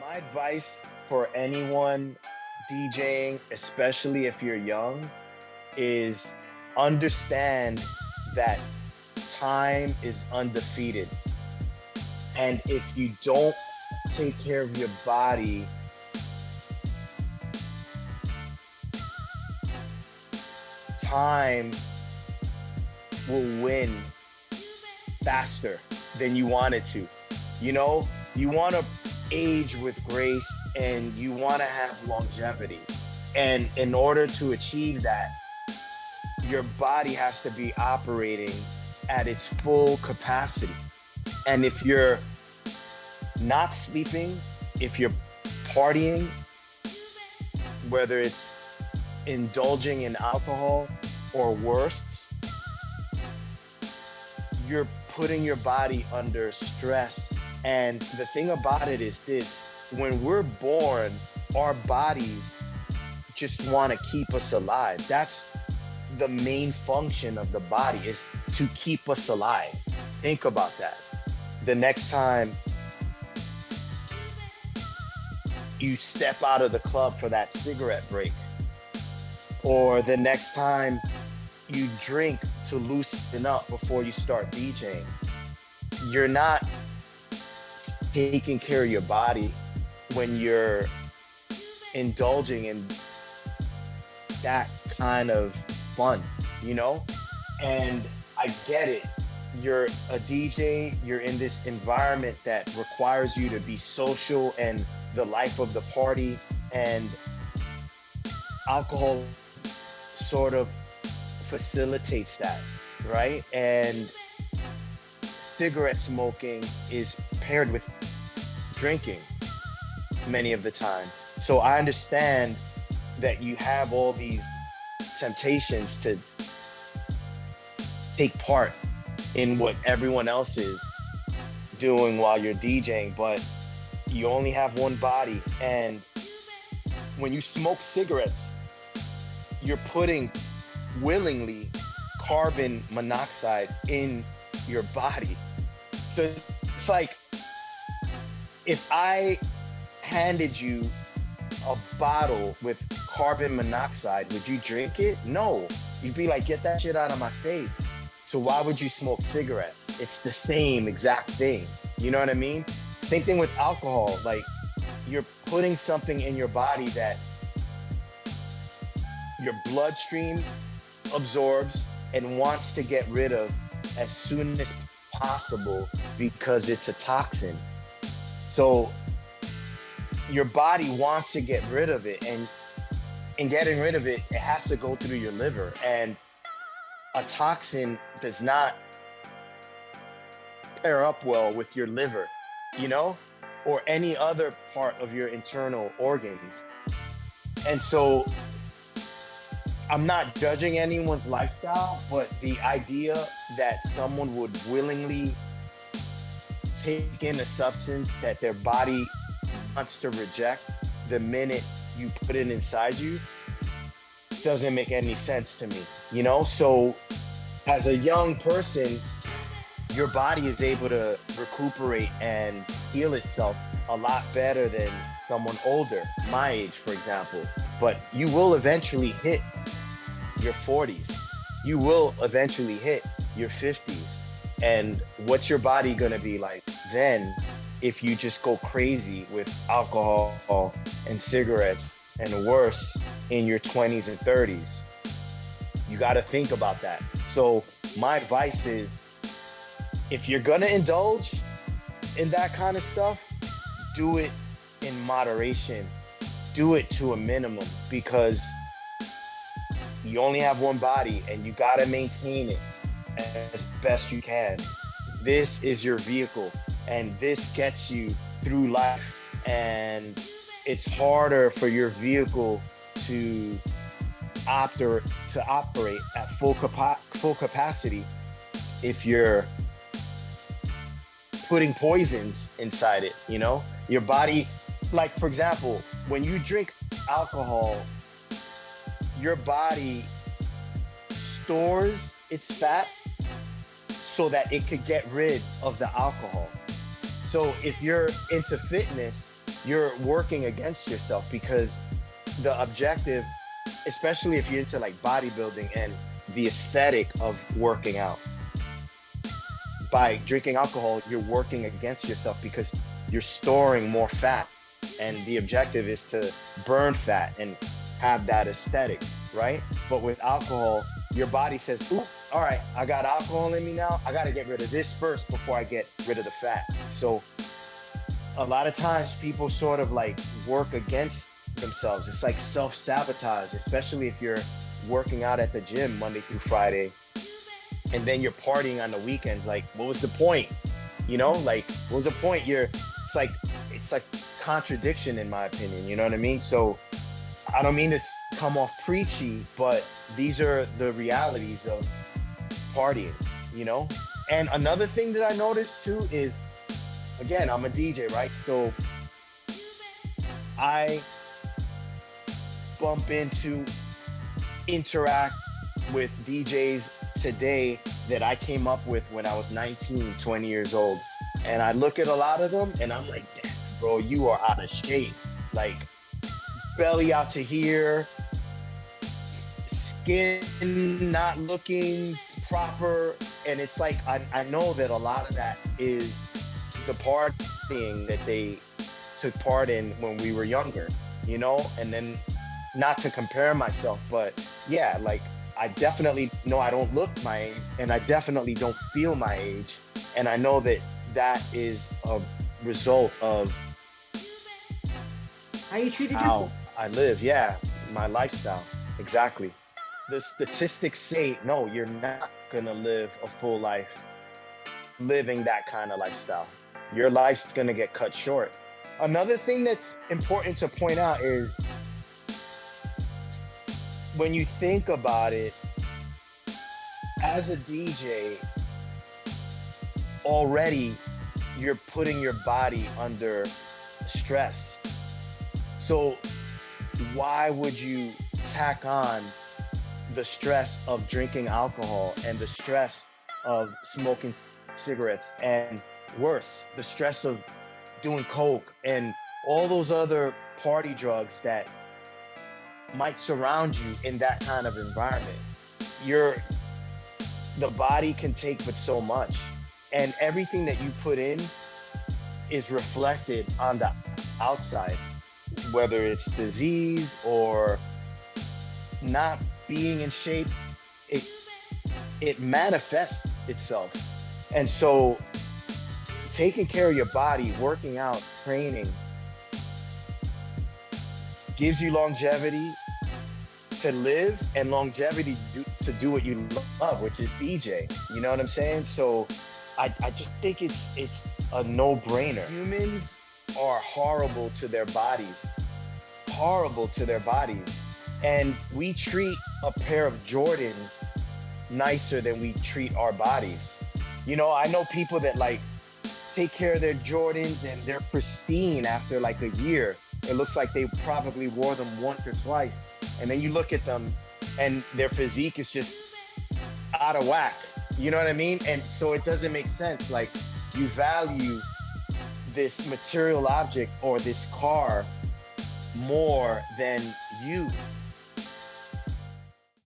My advice for anyone DJing, especially if you're young, is understand that time is undefeated. And if you don't take care of your body, time will win faster than you want it to. You know, you want to age with grace and you want to have longevity. And in order to achieve that, your body has to be operating at its full capacity. And if you're not sleeping, if you're partying, whether it's indulging in alcohol or worse, you're putting your body under stress. And the thing about it is this: when we're born, our bodies just want to keep us alive. That's the main function of the body, is to keep us alive. Think about that. The next time you step out of the club for that cigarette break, or the next time you drink to loosen up before you start DJing, you're not taking care of your body when you're indulging in that kind of fun, you know? And I get it. You're a DJ, you're in this environment that requires you to be social and the life of the party, and alcohol sort of facilitates that, right? And cigarette smoking is paired with drinking many of the time. So I understand that you have all these temptations to take part in what everyone else is doing while you're DJing, but you only have one body. And when you smoke cigarettes, you're putting willingly carbon monoxide in your body. So it's like, if I handed you a bottle with carbon monoxide, would you drink it? No. You'd be like, get that shit out of my face. So why would you smoke cigarettes? It's the same exact thing. You know what I mean? Same thing with alcohol. Like, you're putting something in your body that your bloodstream absorbs and wants to get rid of as soon as possible because it's a toxin. So your body wants to get rid of it, and in getting rid of it, it has to go through your liver. And a toxin does not pair up well with your liver, you know, or any other part of your internal organs. And so I'm not judging anyone's lifestyle, but the idea that someone would willingly take in a substance that their body wants to reject the minute you put it inside you doesn't make any sense to me, you know? So as a young person, your body is able to recuperate and heal itself a lot better than someone older, my age, for example. But you will eventually hit your 40s. You will eventually hit your 50s. And what's your body gonna be like then if you just go crazy with alcohol and cigarettes and worse in your 20s and 30s? You gotta think about that. So my advice is, if you're gonna indulge in that kind of stuff, do it in moderation. Do it to a minimum, because you only have one body and you gotta maintain it as best you can. This is your vehicle, and this gets you through life. And it's harder for your vehicle to operate at full capacity if you're putting poisons inside it, you know? Your body, like, for example, when you drink alcohol, your body stores its fat so that it could get rid of the alcohol. So if you're into fitness, you're working against yourself, because the objective, especially if you're into like bodybuilding and the aesthetic of working out, by drinking alcohol, you're working against yourself because you're storing more fat. And the objective is to burn fat and have that aesthetic, right? But with alcohol, your body says, "Ooh, all right, I got alcohol in me now. I got to get rid of this first before I get rid of the fat." So a lot of times people sort of like work against themselves. It's like self-sabotage, especially if you're working out at the gym Monday through Friday, and then you're partying on the weekends. Like, what was the point? You know, like, what was the point? It's like contradiction, in my opinion. You know what I mean? So I don't mean to come off preachy, but these are the realities of partying, you know? And another thing that I noticed too is, again, I'm a DJ, right? So I interact with DJs today that I came up with when I was 19, 20 years old. And I look at a lot of them and I'm like, damn, bro, you are out of shape. Like, belly out to here, skin not looking proper. And it's like, I know that a lot of that is the partying that they took part in when we were younger, you know? And then, not to compare myself, but yeah, like, I definitely know I don't look my age, and I definitely don't feel my age. And I know that that is a result of how you treated how I live. Yeah, my lifestyle. Exactly. The statistics say, no, you're not gonna live a full life living that kind of lifestyle. Your life's gonna get cut short. Another thing that's important to point out is, when you think about it, as a DJ, already you're putting your body under stress. So why would you tack on the stress of drinking alcohol and the stress of smoking cigarettes, and worse, the stress of doing coke and all those other party drugs that might surround you in that kind of environment? The body can take but so much, and everything that you put in is reflected on the outside, whether it's disease or not being in shape. It manifests itself. And so taking care of your body, working out, training, gives you longevity to live, and longevity to do what you love, which is DJ. You know what I'm saying? So I just think it's a no-brainer. Humans are horrible to their bodies. And we treat a pair of Jordans nicer than we treat our bodies. You know, I know people that like take care of their Jordans and they're pristine after like a year. It looks like they probably wore them once or twice. And then you look at them and their physique is just out of whack. You know what I mean? And so it doesn't make sense. Like, you value this material object or this car more than you.